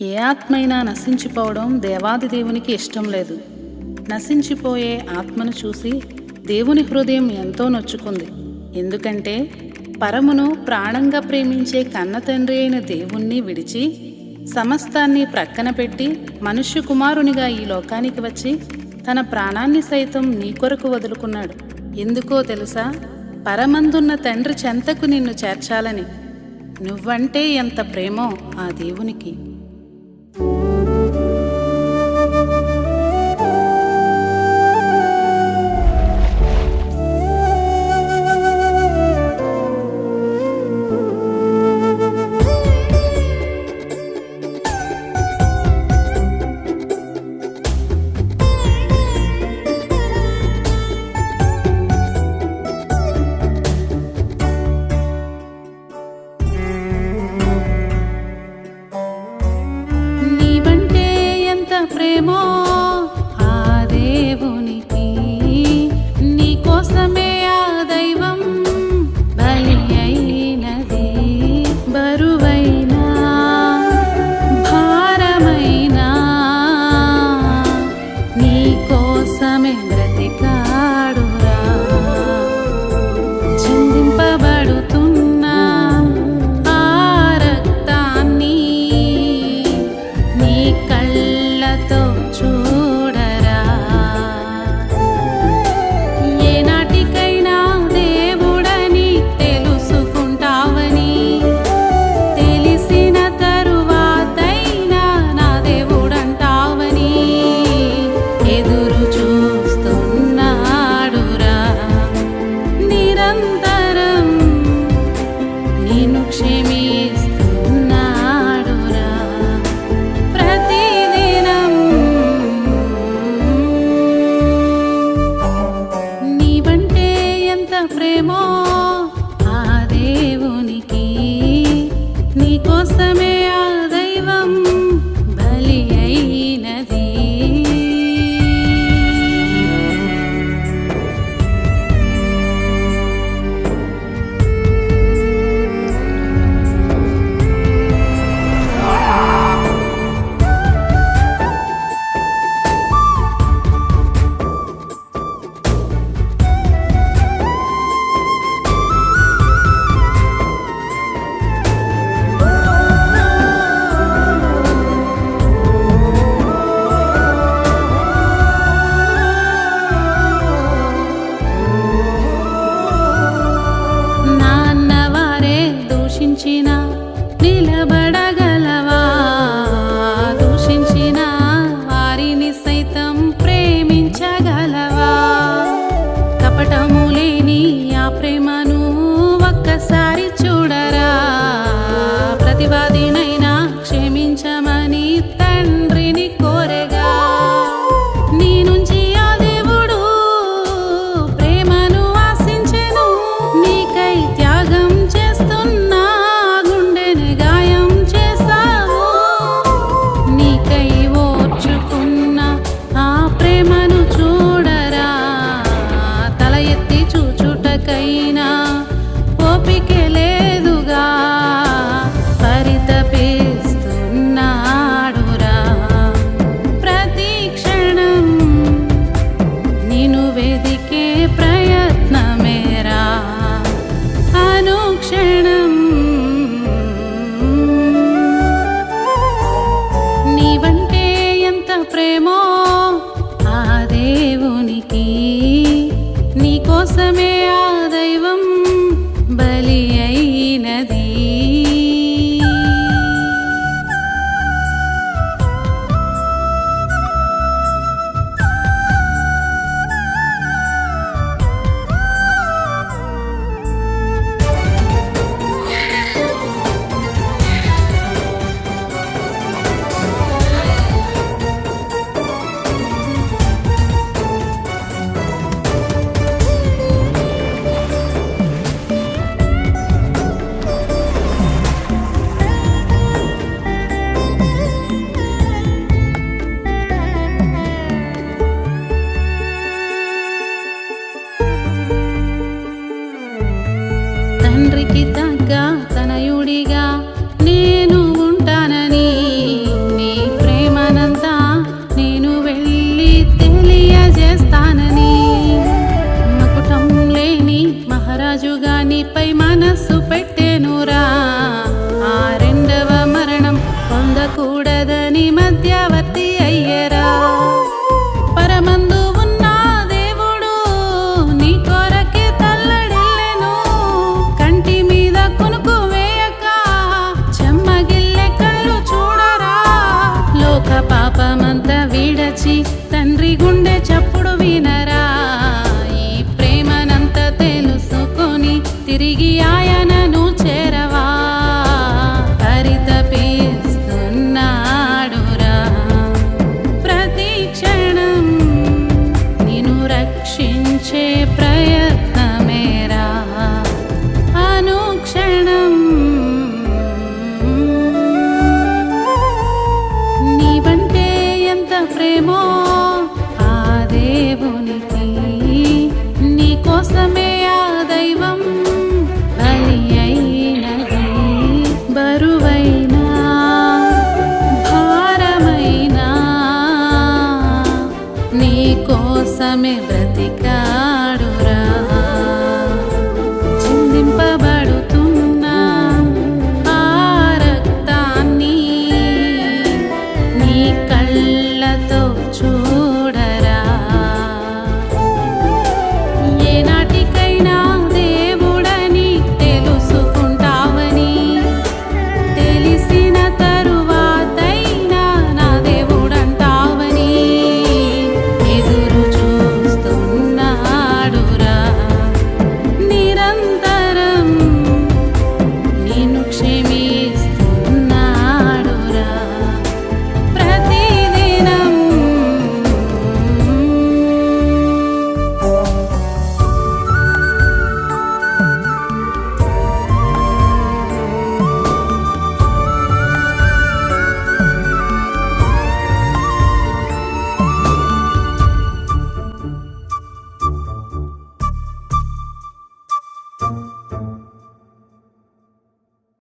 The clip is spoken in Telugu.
ఏ ఆత్మైనా నశించిపోవడం దేవాది దేవునికి ఇష్టం లేదు. నశించిపోయే ఆత్మను చూసి దేవుని హృదయం ఎంతో నొచ్చుకుంది. ఎందుకంటే పరమును ప్రాణంగా ప్రేమించే కన్నతండ్రి అయిన దేవుణ్ణి విడిచి సమస్తాన్ని ప్రక్కన పెట్టి మనుష్య కుమారునిగా ఈ లోకానికి వచ్చి తన ప్రాణాన్ని సైతం నీ కొరకు వదులుకున్నాడు. ఎందుకో తెలుసా? పరమందున్న తండ్రి చెంతకు నిన్ను చేర్చాలని. నువ్వంటే ఎంత ప్రేమో ఆ దేవునికి. ప్రేమో ఆ దేవునికి, నీ కోసమే ఆ దైవం బలి అయినది. బరువైనా భారమైనా నీ కోసమే బ్రతికాడురా. చిందింపబడుతున్న ఆ రక్తాన్ని నీ కళ్ళతో చూడరా. ఏనాటికైనా దేవుడని తెలుసుకుంటావని, తెలిసిన తరువాతైనా నా దేవుడంటావని ఎదురు చూస్తున్నాడురా. నిరంతరం నిన్ను క్షమిస్తున్నాడురా. ప్రతిదినం నీవంటే ఎంత ప్రేమో ఆ దేవునికి, నీ కోసమే ఆ దైవం బలి అయినది. నాన్నవారే దూషించిన నిలబడగలవా? దూషించిన వారిని సైతం ప్రేమించగలవా? కపటము లేని ఆ ప్రేమను ఒక్కసారి చూడరా. ప్రతివాదినైనా క్షమించమని తండ్రిని కోరెగా, నీ నుంచి ఆ దేవుడు ప్రేమను ఆశించెను. నీకై త్యాగం చేస్తున్నా గుండెని గాయం చేశావు. నీకై ఓర్చుకున్న ఆ ప్రేమను చూడరా. తల ఎత్తి చూచుటకైనా ఓపిక లేదుగా, పరితపిస్తున్నాడురా. ప్రతి క్షణం నిన్ను వెదికే ప్రయత్నమేరా. అనుక్షణం నీవంటే ఎంత ప్రేమో ఆ దేవునికి, నీ కోసమే ఆ దైవం బలి అయినది. తండ్రికి తగ్గ తనయుడిగా నేను ఉంటానని నీపై మనస్సు పెట్టెనురా. ఆ రెండవ మరణం పొందకూడదని మధ్యవర్తి అయ్యరా. పరమందు ఉన్న దేవుడు నీ కొరకే తల్లడిల్లెను. కంటి మీద కొనుకు వేయక చెమ్మగిల్లె కళ్ళు చూడరా. లోక పాపమంతా విడచి తండ్రి గుండె చప్పుడు వినరా. ఈ ప్రేమనంత తెలుసుకొని తిరిగి ఆయనను చేరవా. పరితపిస్తున్నాడురా ప్రతి క్షణం నిన్ను రక్షించే ప్రయత్నమేరా. అనుక్షణం నీవంటే ఎంత ప్రేమో ఆ దేవునికి. నీ కోసమే ఆ దైవం బలి అయినది. బరువైనా భారమైనా నీ కోసమే